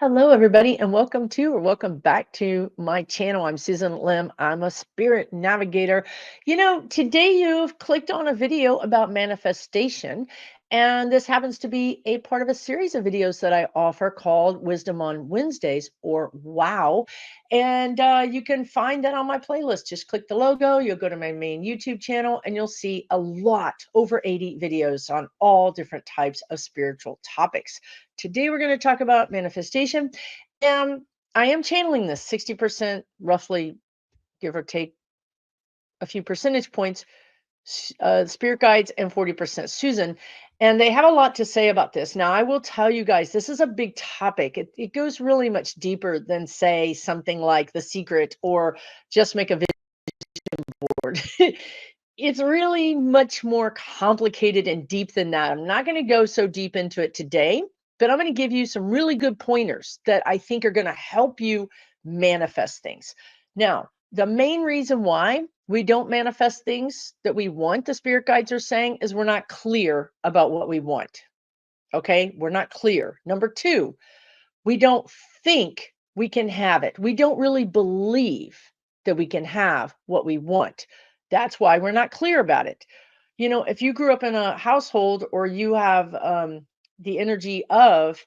Hello, everybody, and welcome back to my channel. I'm Susan Lynn. I'm a spirit navigator. Today you've clicked on a video about manifestation, and this happens to be a part of a series of videos that I offer called Wisdom on Wednesdays, or WOW. And you can find that on my playlist. Just click the logo, you'll go to my main YouTube channel, and you'll see a lot, over 80 videos on all different types of spiritual topics. Today, we're going to talk about manifestation. And I am channeling this 60%, roughly, give or take a few percentage points, spirit guides, and 40% Susan. And they have a lot to say about this. Now, I will tell you guys, this is a big topic. It goes really much deeper than, say, something like The Secret or just make a vision board. It's really much more complicated and deep than that. I'm not going to go so deep into it today, but I'm going to give you some really good pointers that I think are going to help you manifest things. Now, the main reason why we don't manifest things that we want, the spirit guides are saying, is we're not clear about what we want. Okay, we're not clear. Number two, we don't think we can have it. We don't really believe that we can have what we want. That's why we're not clear about it. If you grew up in a household or you have the energy of,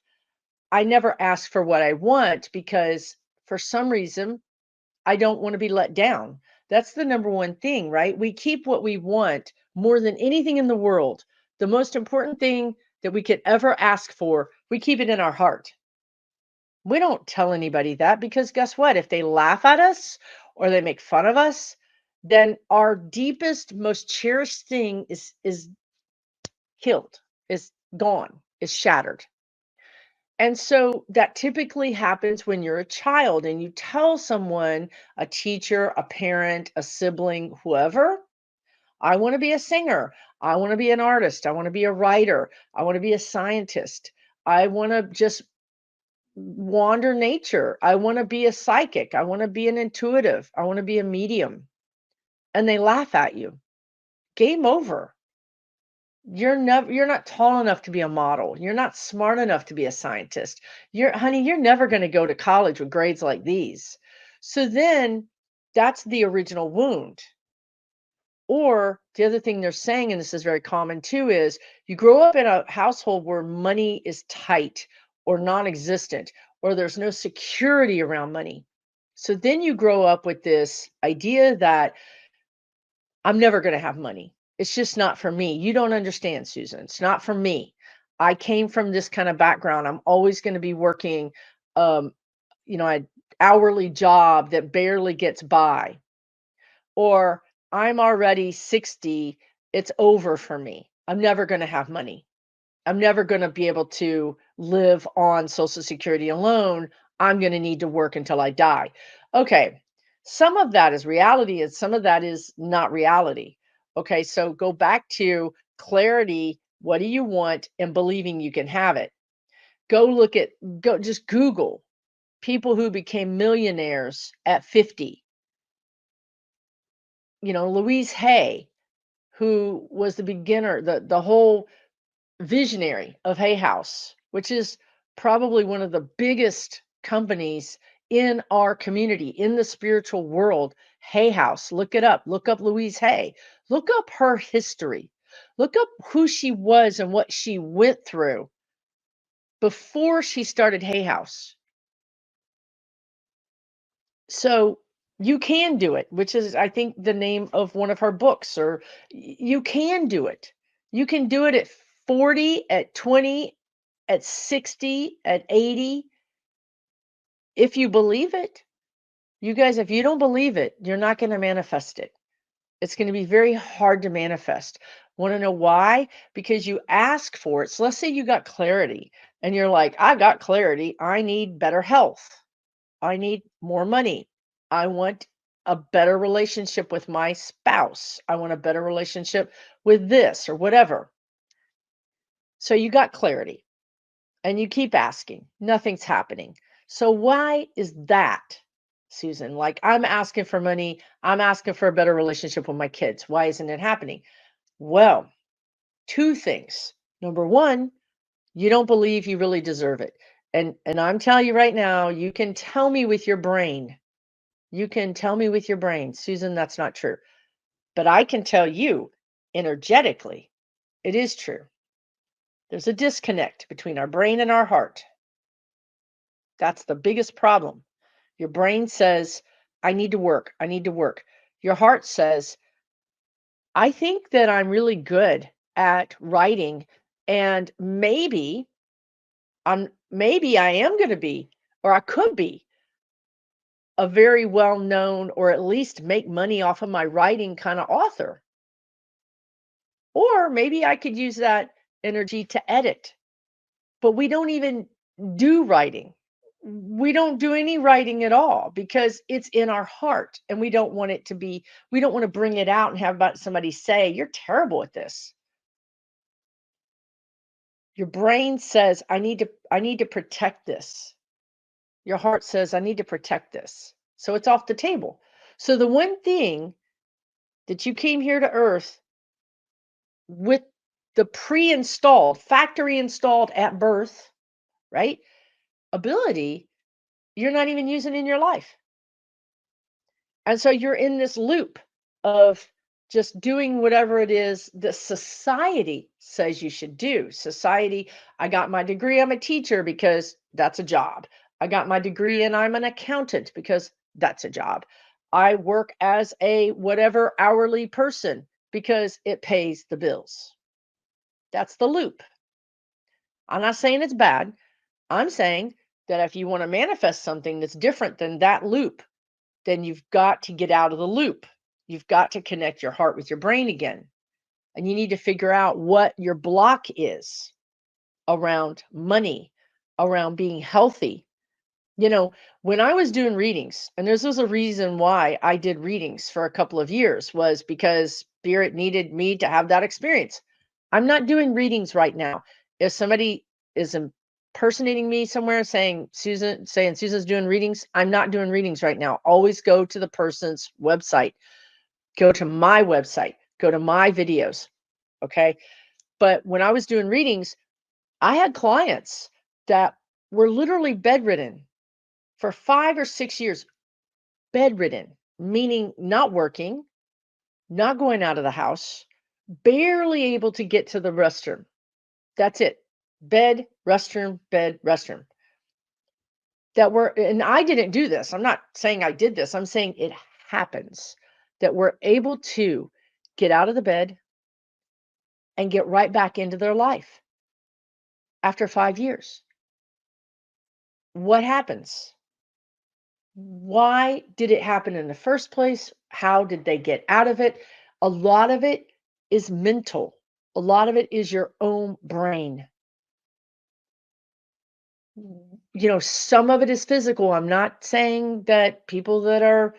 I never ask for what I want because for some reason I don't want to be let down. That's the number one thing, right? We keep what we want more than anything in the world. The most important thing that we could ever ask for, we keep it in our heart. We don't tell anybody that because guess what? If they laugh at us or they make fun of us, then our deepest, most cherished thing is killed, is gone, is shattered. And so that typically happens when you're a child and you tell someone, a teacher, a parent, a sibling, whoever, I want to be a singer. I want to be an artist. I want to be a writer. I want to be a scientist. I want to just wander nature. I want to be a psychic. I want to be an intuitive. I want to be a medium. And they laugh at you. Game over. You're not tall enough to be a model. You're not smart enough to be a scientist. You're never going to go to college with grades like these. So then that's the original wound. Or the other thing they're saying, and this is very common too, is you grow up in a household where money is tight or non existent, or there's no security around money. So then you grow up with this idea that I'm never going to have money. It's just not for me. You don't understand, Susan. It's not for me. I came from this kind of background. I'm always going to be working, um, an hourly job that barely gets by, or I'm already 60, it's over for me. I'm never going to have money. I'm never going to be able to live on Social Security alone. I'm going to need to work until I die. Okay. Some of that is reality and some of that is not reality. Okay. So go back to clarity. What do you want and believing you can have it? Just Google people who became millionaires at 50. Louise Hay, who was the beginner, the whole visionary of Hay House, which is probably one of the biggest companies in our community, in the spiritual world. Hay House, look it up. Look up Louise Hay. Look up her history. Look up who she was and what she went through before she started Hay House. So you can do it, which is, I think, the name of one of her books, or you can do it. You can do it at 40, at 20, at 60, at 80, if you believe it. You guys, if you don't believe it, you're not going to manifest it. It's going to be very hard to manifest. Want to know why? Because you ask for it. So let's say you got clarity and you're like, I got clarity. I need better health. I need more money. I want a better relationship with my spouse. I want a better relationship with this or whatever. So you got clarity and you keep asking, nothing's happening. So why is that, Susan? Like, I'm asking for money, I'm asking for a better relationship with my kids. Why isn't it happening? Well, two things. Number one, you don't believe you really deserve it. And I'm telling you right now, you can tell me with your brain. You can tell me with your brain, Susan, that's not true. But I can tell you energetically, it is true. There's a disconnect between our brain and our heart. That's the biggest problem. Your brain says, I need to work. I need to work. Your heart says, I think that I'm really good at writing and maybe I am going to be or I could be a very well known or at least make money off of my writing kind of author. Or maybe I could use that energy to edit. But we don't even do writing. We don't do any writing at all because it's in our heart and we don't want it to be, we don't want to bring it out and have about somebody say, you're terrible at this. Your brain says, I need to protect this. Your heart says, I need to protect this. So it's off the table. So the one thing that you came here to earth with the pre-installed, factory installed at birth, right? Ability, you're not even using in your life. And so you're in this loop of just doing whatever it is that society says you should do. Society, I got my degree, I'm a teacher because that's a job. I got my degree and I'm an accountant because that's a job. I work as a whatever hourly person because it pays the bills. That's the loop. I'm not saying it's bad. I'm saying that if you want to manifest something that's different than that loop, then you've got to get out of the loop. You've got to connect your heart with your brain again. And you need to figure out what your block is around money, around being healthy. You know, when I was doing readings, and this was a reason why I did readings for a couple of years, was because Spirit needed me to have that experience. I'm not doing readings right now. If somebody is impersonating me somewhere saying Susan's doing readings, I'm not doing readings right now. Always go to the person's website, go to my website, go to my videos. Okay. But when I was doing readings, I had clients that were literally bedridden for 5 or 6 years, bedridden, meaning not working, not going out of the house, barely able to get to the restroom. That's it. Bed, restroom. That were, and I didn't do this. I'm not saying I did this. I'm saying it happens that we're able to get out of the bed and get right back into their life after 5 years. What happens? Why did it happen in the first place? How did they get out of it? A lot of it is mental. A lot of it is your own brain. Some of it is physical. I'm not saying that people that are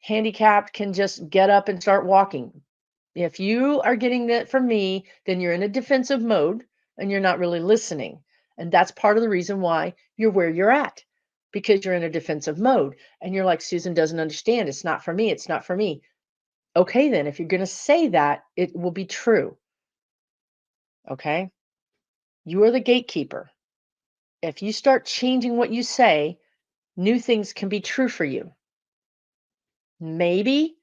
handicapped can just get up and start walking. If you are getting that from me, then you're in a defensive mode and you're not really listening. And that's part of the reason why you're where you're at, because you're in a defensive mode and you're like, Susan doesn't understand. It's not for me. It's not for me. Okay, then, if you're going to say that, it will be true. Okay. You are the gatekeeper. If you start changing what you say, new things can be true for you. Maybe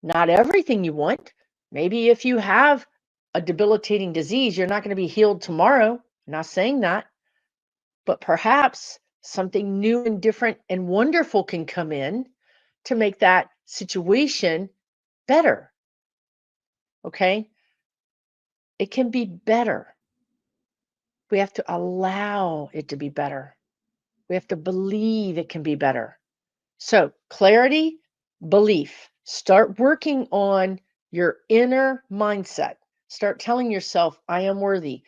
not everything you want. Maybe if you have a debilitating disease, you're not going to be healed tomorrow. I'm not saying that, but perhaps something new and different and wonderful can come in to make that situation better. Okay. It can be better. We have to allow it to be better. We have to believe it can be better. So, clarity, belief. Start working on your inner mindset. Start telling yourself, I am worthy.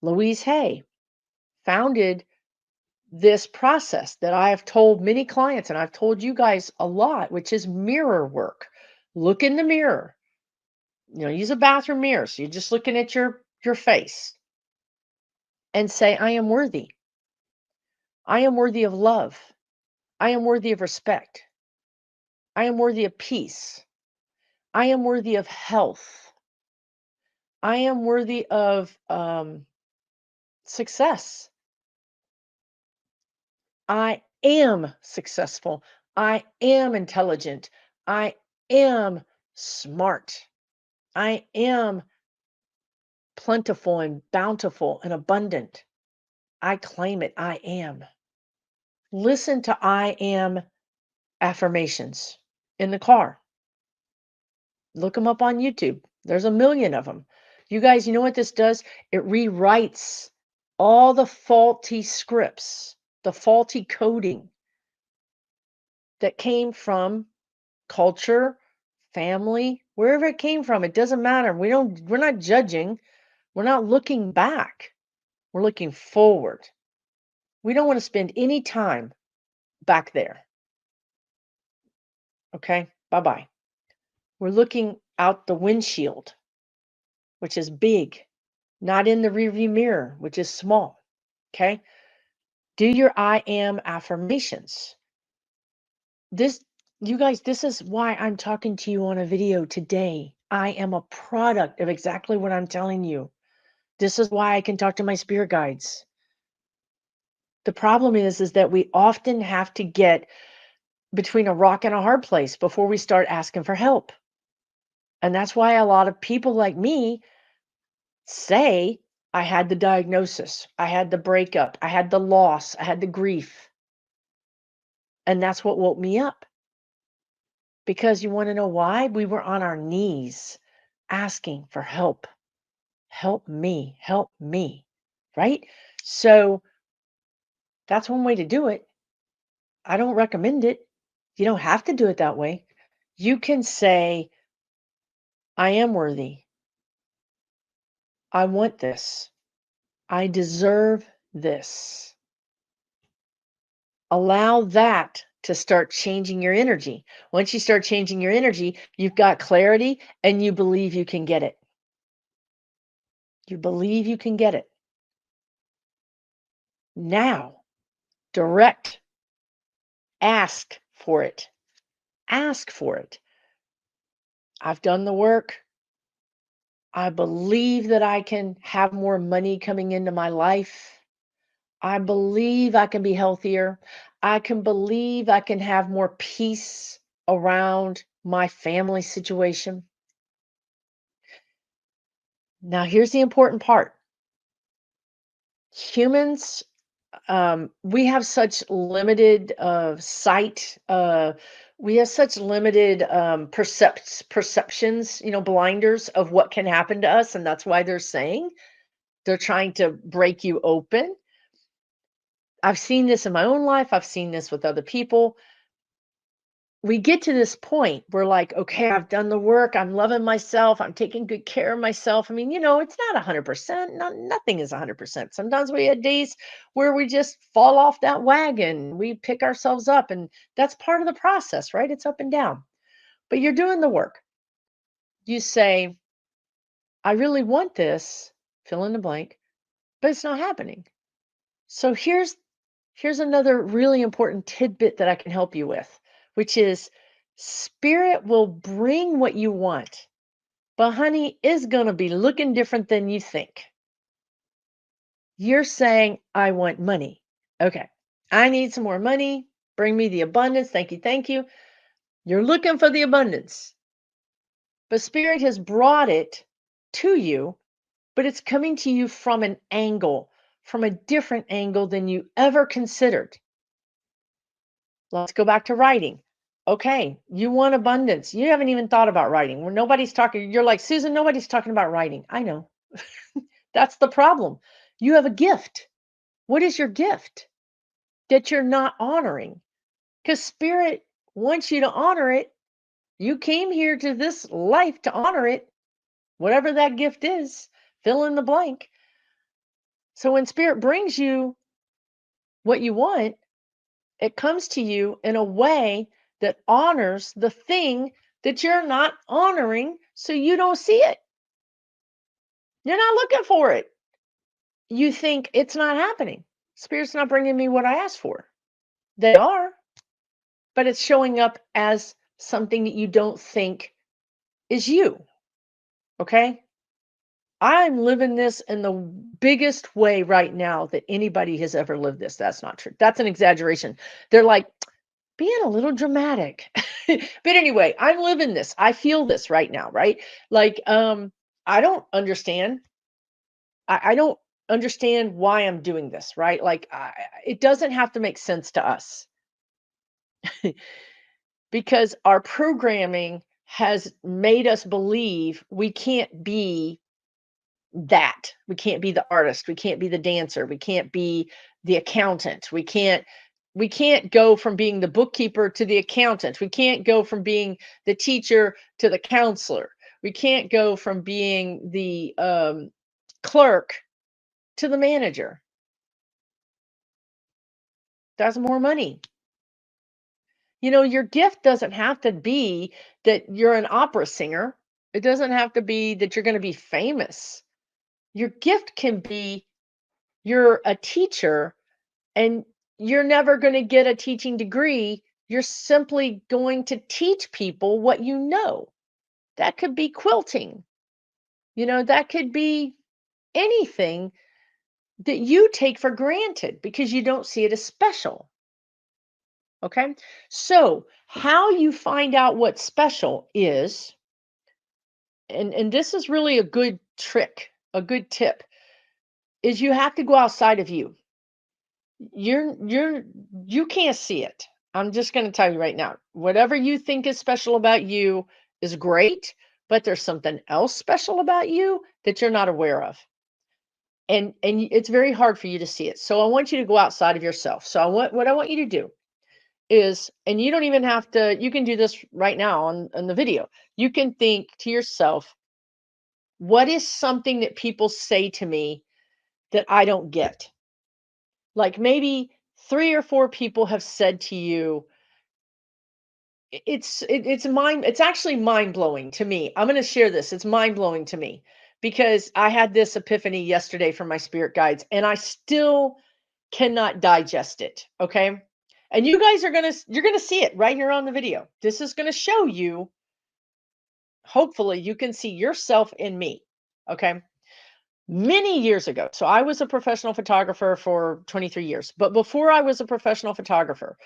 Louise Hay founded this process that I have told many clients, and I've told you guys a lot, which is mirror work. Look in the mirror. Use a bathroom mirror. So you're just looking at your face and say, I am worthy. I am worthy of love. I am worthy of respect. I am worthy of peace. I am worthy of health. I am worthy of success. I am successful. I am intelligent. I am smart. I am plentiful and bountiful and abundant. I claim it. I am. Listen to I am affirmations in the car. Look them up on YouTube. There's a million of them. You guys, you know what this does? It rewrites all the faulty scripts, the faulty coding that came from culture, family, wherever it came from. It doesn't matter. We're not judging. We're not looking back. We're looking forward. We don't want to spend any time back there. Okay? Bye-bye. We're looking out the windshield, which is big, not in the rearview mirror, which is small. Okay? Do your I am affirmations. This, you guys, this is why I'm talking to you on a video today. I am a product of exactly what I'm telling you. This is why I can talk to my spirit guides. The problem is that we often have to get between a rock and a hard place before we start asking for help. And that's why a lot of people like me say, I had the diagnosis, I had the breakup, I had the loss, I had the grief. And that's what woke me up. Because you want to know why? We were on our knees asking for help. Help me, right? So that's one way to do it. I don't recommend it. You don't have to do it that way. You can say, I am worthy. I want this. I deserve this. Allow that to start changing your energy. Once you start changing your energy, you've got clarity and you believe you can get it. You believe you can get it. Now, direct, ask for it. Ask for it. I've done the work. I believe that I can have more money coming into my life. I believe I can be healthier. I can believe I can have more peace around my family situation. Now, here's the important part. Humans, we have such limited sight. We have such limited perceptions, blinders of what can happen to us. And that's why they're saying they're trying to break you open. I've seen this in my own life. I've seen this with other people. We get to this point where, like, okay, I've done the work. I'm loving myself. I'm taking good care of myself. I mean, it's not 100%. Nothing is 100%. Sometimes we have days where we just fall off that wagon. We pick ourselves up, and that's part of the process, right? It's up and down. But you're doing the work. You say, I really want this, fill in the blank, but it's not happening. So here's another really important tidbit that I can help you with, which is spirit will bring what you want, but honey, is going to be looking different than you think. You're saying, I want money. Okay. I need some more money. Bring me the abundance. Thank you. Thank you. You're looking for the abundance, but spirit has brought it to you, but it's coming to you from an angle, from a different angle than you ever considered. Let's go back to writing. Okay, you want abundance. You haven't even thought about writing. When nobody's talking, you're like, Susan, nobody's talking about writing. I know. That's the problem. You have a gift. What is your gift that you're not honoring? Because spirit wants you to honor it. You came here to this life to honor it, whatever that gift is. Fill in the blank. So when spirit brings you what you want, it comes to you in a way that honors the thing that you're not honoring, so you don't see it. You're not looking for it. You think it's not happening. Spirit's not bringing me what I asked for. They are, but it's showing up as something that you don't think is you. Okay? I'm living this in the biggest way right now that anybody has ever lived this. That's not true. That's an exaggeration. They're like being a little dramatic. But anyway, I'm living this. I feel this right now, right? Like, I don't understand. I don't understand why I'm doing this, right? Like, it doesn't have to make sense to us because our programming has made us believe we can't be that. We can't be the artist, we can't be the dancer, we can't be the accountant. We can't go from being the bookkeeper to the accountant. We can't go from being the teacher to the counselor. We can't go from being the clerk to the manager. That's more money. Your gift doesn't have to be that you're an opera singer. It doesn't have to be that you're going to be famous. Your gift can be you're a teacher and you're never going to get a teaching degree. You're simply going to teach people what you know. That could be quilting. That could be anything that you take for granted because you don't see it as special. Okay. So, how you find out what's special is, and this is really a good trick, a good tip, is you have to go outside of you. You can't see it. I'm just going to tell you right now. Whatever you think is special about you is great, but there's something else special about you that you're not aware of. And it's very hard for you to see it. So I want you to go outside of yourself. So what I want you to do is, and you don't even have to, you can do this right now on the video. You can think to yourself, what is something that people say to me that I don't get? Like maybe three or four people have said to you, it's actually mind-blowing to me. I'm going to share this. It's mind-blowing to me because I had this epiphany yesterday from my spirit guides and I still cannot digest it, okay? And you guys you're going to see it right here on the video. This is going to show you, hopefully you can see yourself in me, okay? Many years ago. So I was a professional photographer for 23 years. But before I was a professional photographer,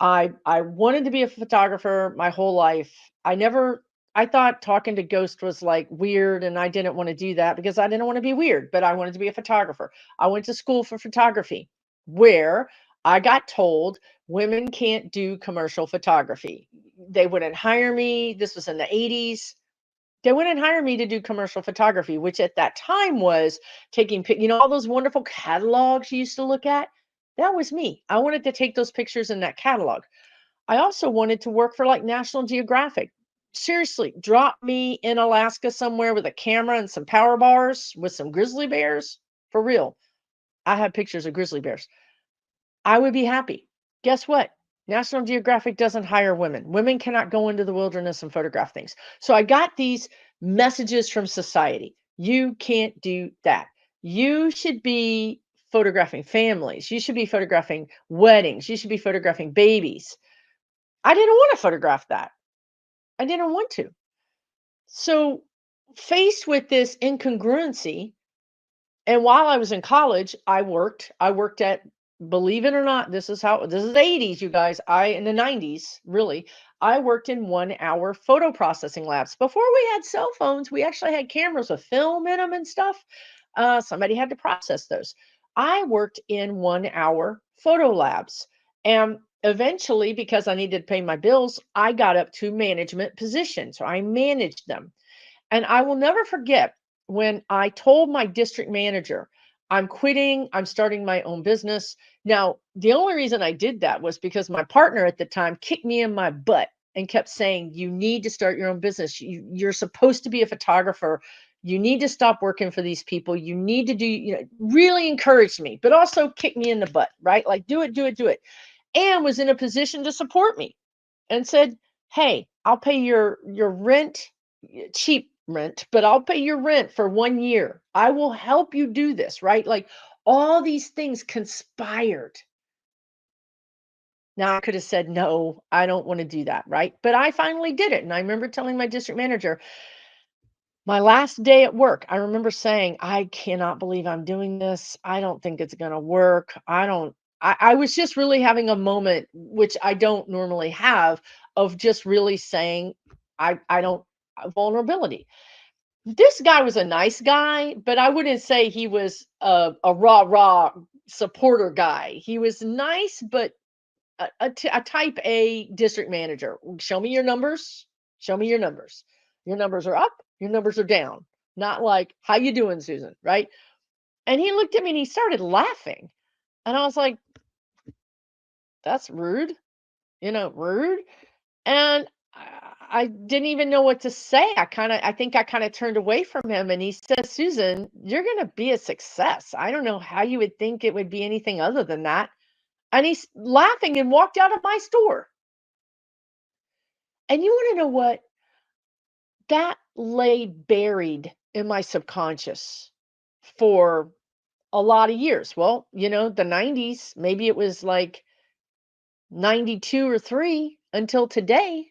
I wanted to be a photographer my whole life. I thought talking to ghosts was like weird and I didn't want to do that because I didn't want to be weird, but I wanted to be a photographer. I went to school for photography where I got told women can't do commercial photography. They wouldn't hire me. This was in the 80s. They wouldn't hire me to do commercial photography, which at that time was taking all those wonderful catalogs you used to look at. That was me. I wanted to take those pictures in that catalog. I also wanted to work for like National Geographic. Seriously, drop me in Alaska somewhere with a camera and some power bars with some grizzly bears. For real. I have pictures of grizzly bears. I would be happy. Guess what? National Geographic doesn't hire women. Women cannot go into the wilderness and photograph things. So I got these messages from society. You can't do that. You should be photographing families. You should be photographing weddings. You should be photographing babies. I didn't want to photograph that. I didn't want to. So, faced with this incongruency, and while I was in college, I worked. I worked at, believe it or not, this is the 80s, you guys. I in the 90s, really. I worked in 1 hour photo processing labs. Before we had cell phones, we actually had cameras with film in them and stuff. Somebody had to process those. I worked in 1 hour photo labs. And eventually, because I needed to pay my bills, I got up to management positions. So I managed them. And I will never forget when I told my district manager, I'm quitting, I'm starting my own business. Now, the only reason I did that was because my partner at the time kicked me in my butt and kept saying, you need to start your own business. You're supposed to be a photographer. You need to stop working for these people. You need to do, really encouraged me, but also kicked me in the butt, right? Like, do it, do it, do it. And was in a position to support me and said, hey, I'll pay your rent, cheap rent, but I'll pay your rent for 1 year. I will help you do this, right? Like all these things conspired. Now I could have said, no, I don't want to do that, right? But I finally did it. And I remember telling my district manager, My last day at work, I remember saying, "I cannot believe I'm doing this. I don't think it's gonna work. I don't." I was just really having a moment, which I don't normally have, of just really saying, I don't vulnerability. This guy was a nice guy, but I wouldn't say he was a rah rah supporter guy. He was nice, but a type A district manager. Show me your numbers. Show me your numbers. Your numbers are up. Your numbers are down. Not like, how you doing, Susan? Right? And he looked at me and he started laughing. And I was like, that's rude. Rude. And I didn't even know what to say. I think I kind of turned away from him. And he said, Susan, you're going to be a success. I don't know how you would think it would be anything other than that. And he's laughing and walked out of my store. And you want to know what? That lay buried in my subconscious for a lot of years. Well, the 90s, maybe it was like 92 or 3 until today.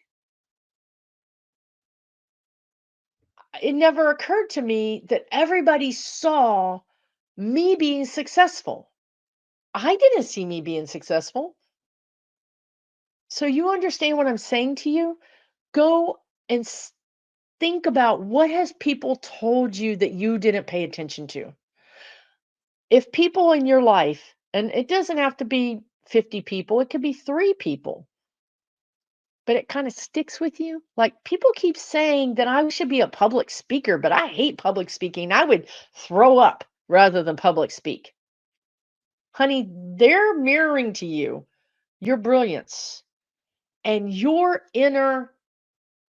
It never occurred to me that everybody saw me being successful. I didn't see me being successful. So you understand what I'm saying to you? Go and think about what has people told you that you didn't pay attention to. If people in your life, and it doesn't have to be 50 people, it could be 3 people, but it kind of sticks with you. Like people keep saying that I should be a public speaker, but I hate public speaking. I would throw up rather than public speak. Honey, they're mirroring to you your brilliance and your inner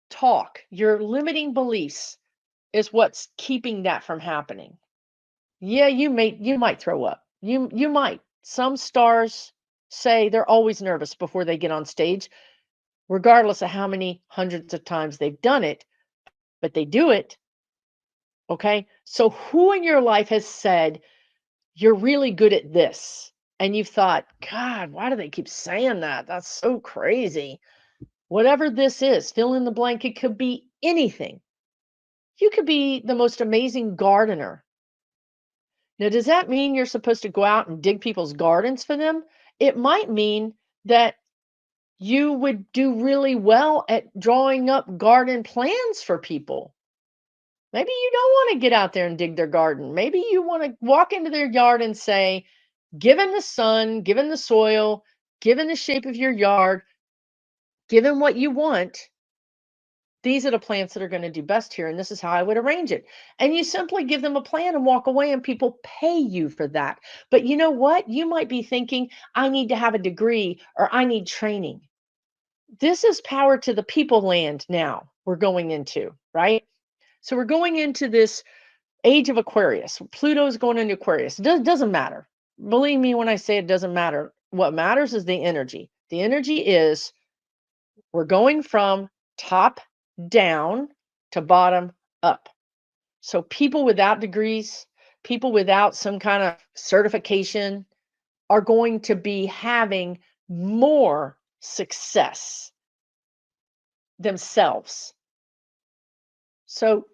talk, your limiting beliefs is what's keeping that from happening. Yeah, you might throw up. You might. Some stars say they're always nervous before they get on stage, regardless of how many hundreds of times they've done it, but they do it. Okay? So who in your life has said you're really good at this? And you've thought, God, why do they keep saying that? That's so crazy. Whatever this is, fill in the blank, it could be anything. You could be the most amazing gardener. Now, does that mean you're supposed to go out and dig people's gardens for them? It might mean that you would do really well at drawing up garden plans for people. Maybe you don't want to get out there and dig their garden. Maybe you want to walk into their yard and say, given the sun, given the soil, given the shape of your yard, given what you want, these are the plants that are going to do best here. And this is how I would arrange it. And you simply give them a plan and walk away, and people pay you for that. But you know what? You might be thinking, I need to have a degree or I need training. This is power to the people land now we're going into, right? So we're going into this age of Aquarius. Pluto is going into Aquarius. It doesn't matter. Believe me when I say it doesn't matter. What matters is the energy. The energy is we're going from top down to bottom up. So people without degrees, people without some kind of certification are going to be having more success themselves. So,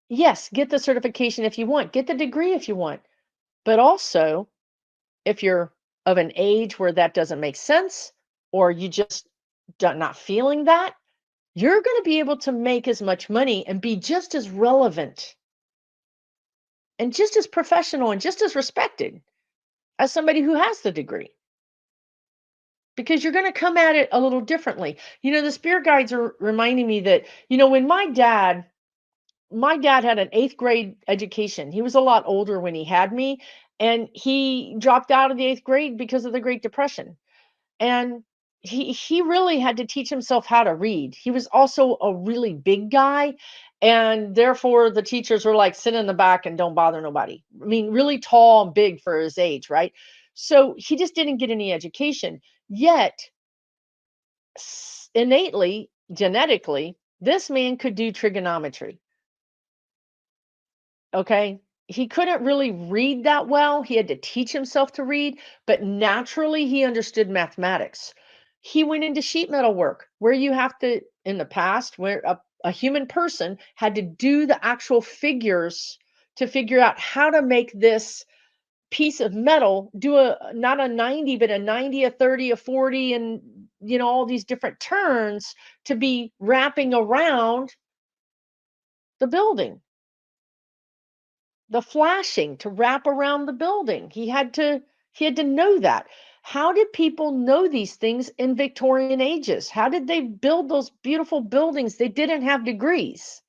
yes, get the certification if you want, get the degree if you want. But also, if you're of an age where that doesn't make sense, or you just not feeling that, you're going to be able to make as much money and be just as relevant and just as professional and just as respected as somebody who has the degree, because you're going to come at it a little differently. The spirit guides are reminding me that, when my dad had an 8th grade education. He was a lot older when he had me, and he dropped out of the 8th grade because of the Great Depression. And he really had to teach himself how to read. He was also a really big guy, and therefore the teachers were like, sit in the back and don't bother nobody. I mean, really tall and big for his age, right? So he just didn't get any education. Yet innately, genetically, this man could do trigonometry. Okay. He couldn't really read that well. He had to teach himself to read, but naturally he understood mathematics. He went into sheet metal work where you have to, in the past, where A human person had to do the actual figures to figure out how to make this piece of metal do a not a 90 but a 90, a 30, a 40, and all these different turns to be wrapping around the building, the flashing to wrap around the building. He had to know that. How did people know these things in Victorian ages? How did they build those beautiful buildings? They didn't have degrees.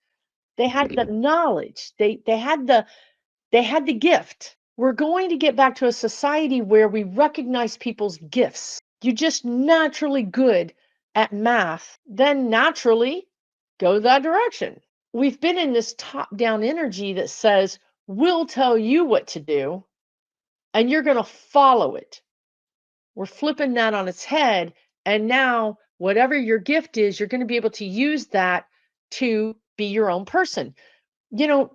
They had the knowledge. They had the gift. We're going to get back to a society where we recognize people's gifts. You're just naturally good at math, then naturally go that direction. We've been in this top down energy that says, we'll tell you what to do and you're going to follow it. We're flipping that on its head. And now, whatever your gift is, you're going to be able to use that to be your own person.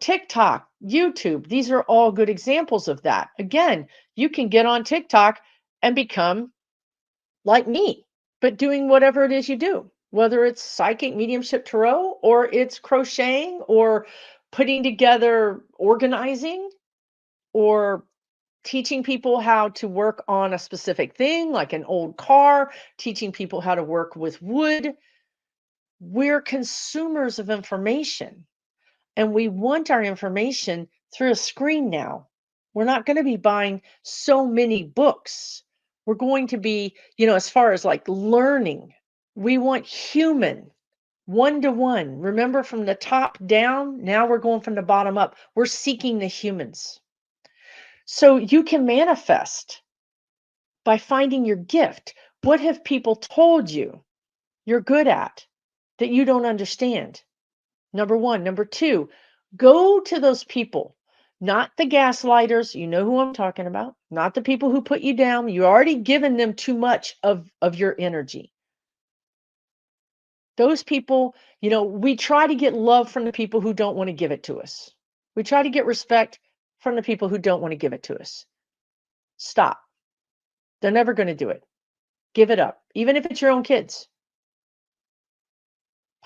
TikTok, YouTube, these are all good examples of that. Again, you can get on TikTok and become like me, but doing whatever it is you do, whether it's psychic mediumship tarot or it's crocheting or putting together organizing or teaching people how to work on a specific thing like an old car, teaching people how to work with wood. We're consumers of information. And we want our information through a screen now. We're not going to be buying so many books. We're going to be, as far as like learning, we want human, one to one. Remember, from the top down, now we're going from the bottom up. We're seeking the humans. So you can manifest by finding your gift. What have people told you you're good at that you don't understand? Number one. Number two, go to those people, not the gaslighters. You know who I'm talking about, not the people who put you down. You already given them too much of your energy. Those people, we try to get love from the people who don't want to give it to us. We try to get respect from the people who don't want to give it to us. Stop. They're never going to do it. Give it up, even if it's your own kids.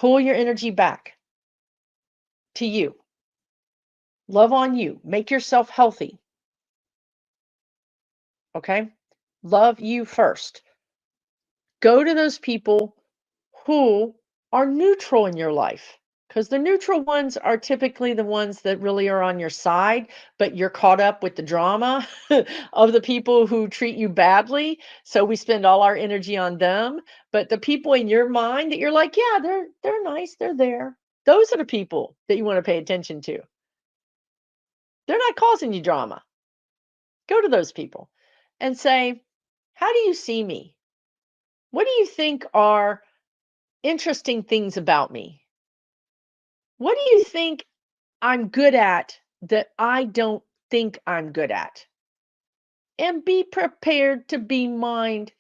Pull your energy back to you. Love on you. Make yourself healthy. Okay? Love you first. Go to those people who are neutral in your life, because the neutral ones are typically the ones that really are on your side, but you're caught up with the drama of the people who treat you badly. So we spend all our energy on them. But the people in your mind that you're like, yeah, they're nice, they're there. Those are the people that you want to pay attention to. They're not causing you drama. Go to those people and say, how do you see me? What do you think are interesting things about me? What do you think I'm good at that I don't think I'm good at? And be prepared to be mind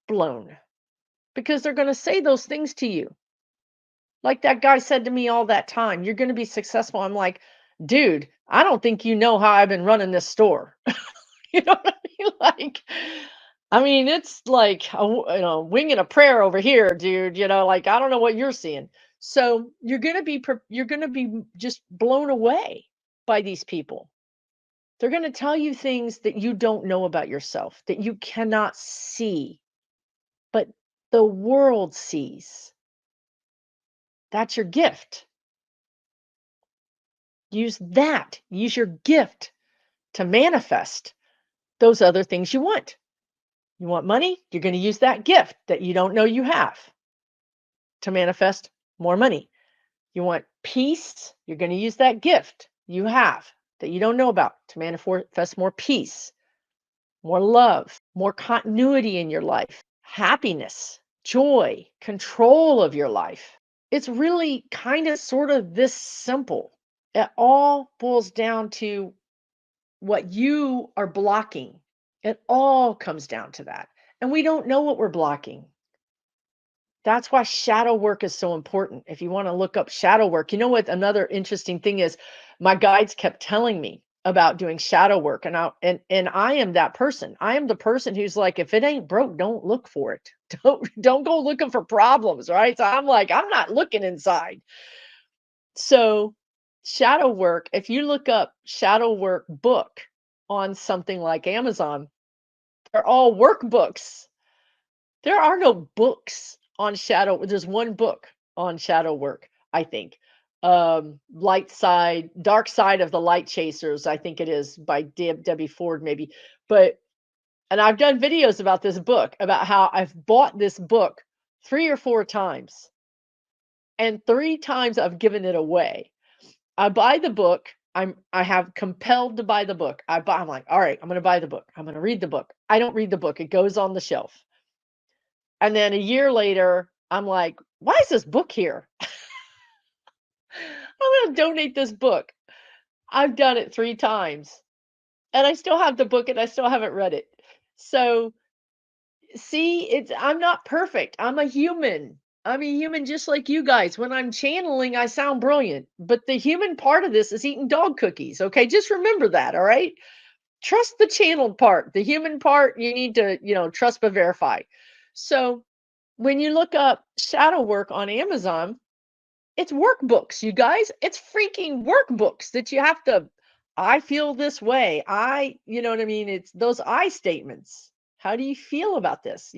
blown, because they're going to say those things to you. Like that guy said to me all that time, you're going to be successful. I'm like, dude, I don't think you know how I've been running this store. You know what I mean? It's like winging a prayer over here, dude. Like, I don't know what you're seeing. So you're gonna be just blown away by these people. They're gonna tell you things that you don't know about yourself, that you cannot see, but the world sees. That's your gift. Use that. Use your gift to manifest those other things you want. You want money? You're going to use that gift that you don't know you have to manifest more money. You want peace? You're going to use that gift you have that you don't know about to manifest more peace, more love, more continuity in your life, happiness, joy, control of your life. It's really kind of sort of this simple. It all boils down to what you are blocking. It all comes down to that. And we don't know what we're blocking. That's why shadow work is so important. If you want to look up shadow work, you know what another interesting thing is, my guides kept telling me about doing shadow work, and I am that person. I am the person who's like, if it ain't broke, don't look for it. Don't go looking for problems, right? So I'm like, I'm not looking inside. So, shadow work, if you look up shadow work book on something like Amazon, they're all workbooks. There are no books on shadow. There's one book on shadow work, I think. Dark Side of the Light Chasers, I think it is by Debbie Ford, maybe. But and I've done videos about this book, about how I've bought this book 3 or 4 times, and 3 times I've given it away. I buy the book. I have compelled to buy the book. I'm like, all right, I'm gonna buy the book. I'm gonna read the book. I don't read the book. It goes on the shelf. And then a year later, I'm like, why is this book here? I'm gonna donate this book. I've done it 3 times. And I still have the book and I still haven't read it. So see, I'm not perfect. I'm a human. I'm a human just like you guys. When I'm channeling, I sound brilliant. But the human part of this is eating dog cookies. Okay. Just remember that. All right. Trust the channeled part. The human part, you need to, trust but verify. So when you look up shadow work on Amazon, it's workbooks, you guys. It's freaking workbooks that you have to, I feel this way. You know what I mean? It's those I statements. How do you feel about this?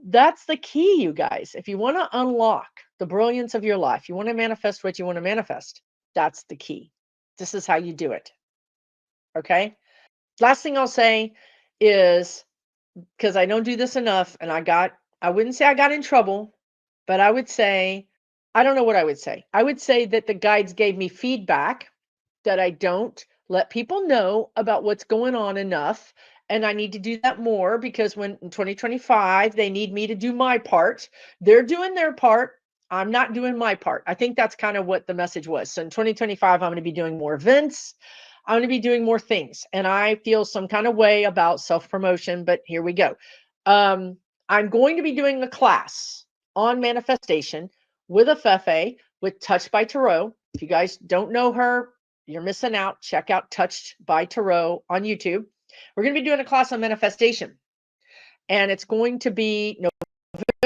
That's the key, you guys. If you want to unlock the brilliance of your life, you want to manifest what you want to manifest. That's the key. This is how you do it. Okay. Last thing I'll say is, because I don't do this enough, and I wouldn't say I got in trouble, but I would say, I don't know what I would say. I would say that the guides gave me feedback that I don't let people know about what's going on enough. And I need to do that more, because when in 2025, they need me to do my part. They're doing their part. I'm not doing my part. I think that's kind of what the message was. So in 2025, I'm going to be doing more events. I'm going to be doing more things. And I feel some kind of way about self promotion, but here we go. Um, I'm going to be doing a class on manifestation with a Fefe, with Touched by Tarot. If you guys don't know her, you're missing out. Check out Touched by Tarot on YouTube. We're going to be doing a class on manifestation, and it's going to be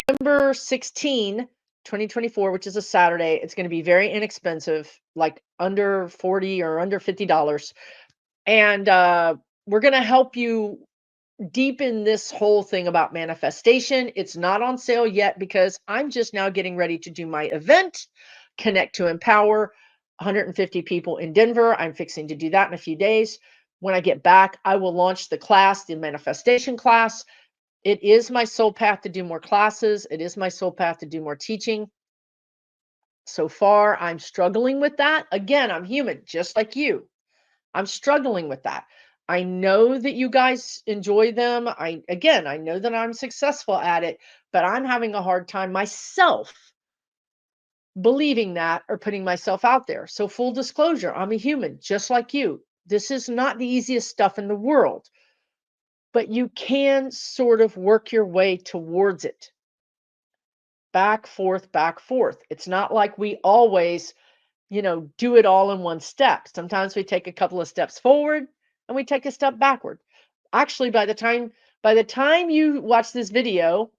November 16, 2024, which is a Saturday. It's going to be very inexpensive, like under 40 or under $50. And we're going to help you deepen this whole thing about manifestation. It's not on sale yet, because I'm just now getting ready to do my event, Connect to Empower, 150 people in Denver. I'm fixing to do that in a few days. When I get back, I will launch the class, the manifestation class. It is my soul path to do more classes. It is my soul path to do more teaching. So far, I'm struggling with that. Again, I'm human, just like you. I'm struggling with that. I know that you guys enjoy them. I know that I'm successful at it, but I'm having a hard time myself believing that or putting myself out there. So full disclosure, I'm a human just like you. This is not the easiest stuff in the world, but you can sort of work your way towards it. Back, forth, back, forth. It's not like we always do it all in one step. Sometimes we take a couple of steps forward and we take a step backward. Actually, by the time you watch this video,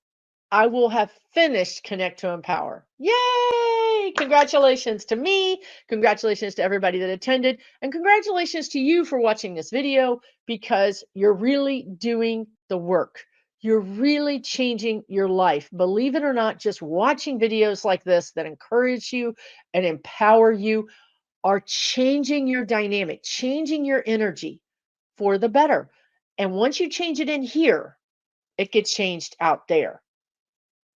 I will have finished Connect to Empower. Yay! Congratulations to me. Congratulations to everybody that attended. And congratulations to you for watching this video, because you're really doing the work. You're really changing your life. Believe it or not, just watching videos like this that encourage you and empower you are changing your dynamic, changing your energy for the better. And once you change it in here, it gets changed out there.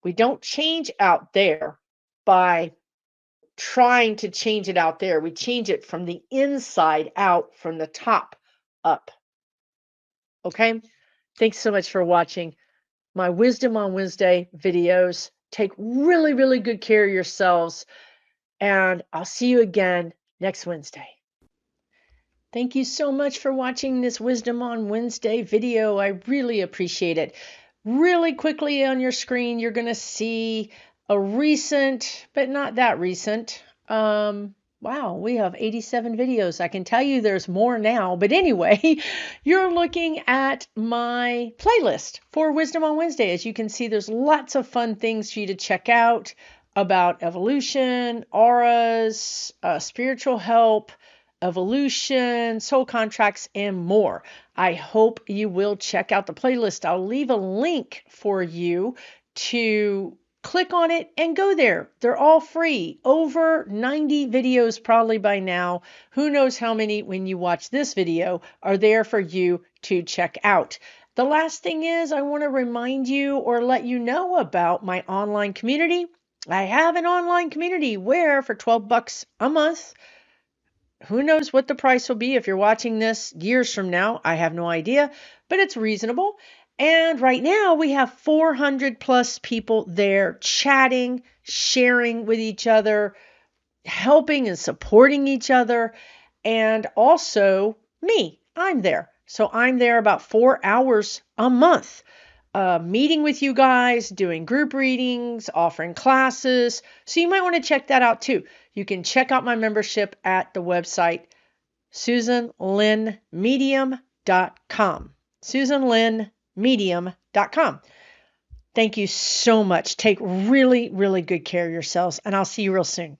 We don't change out there by trying to change it out there. We change it from the inside out, from the top up. Okay? Thanks so much for watching my Wisdom on Wednesday videos. Take really, really good care of yourselves, and I'll see you again next Wednesday. Thank you so much for watching this Wisdom on Wednesday video. I really appreciate it. Really quickly on your screen, you're going to see a recent, but not that recent. Wow, we have 87 videos. I can tell you there's more now. But anyway, you're looking at my playlist for Wisdom on Wednesday. As you can see, there's lots of fun things for you to check out. about evolution, auras, spiritual help, evolution, soul contracts, and more. I hope you will check out the playlist. I'll leave a link for you to click on it and go there. They're all free. Over 90 videos probably by now. Who knows how many when you watch this video are there for you to check out. The last thing is I want to remind you or let you know about my online community. I have an online community where for $12 a month, who knows what the price will be if you're watching this years from now. I have no idea, but it's reasonable. And right now we have 400 plus people there chatting, sharing with each other, helping and supporting each other. And also me, I'm there. So I'm there about 4 hours a month, meeting with you guys, doing group readings, offering classes. So you might want to check that out too. You can check out my membership at the website SusanLynnMedium.com. SusanLynnMedium.com. Thank you so much. Take really, really good care of yourselves, and I'll see you real soon.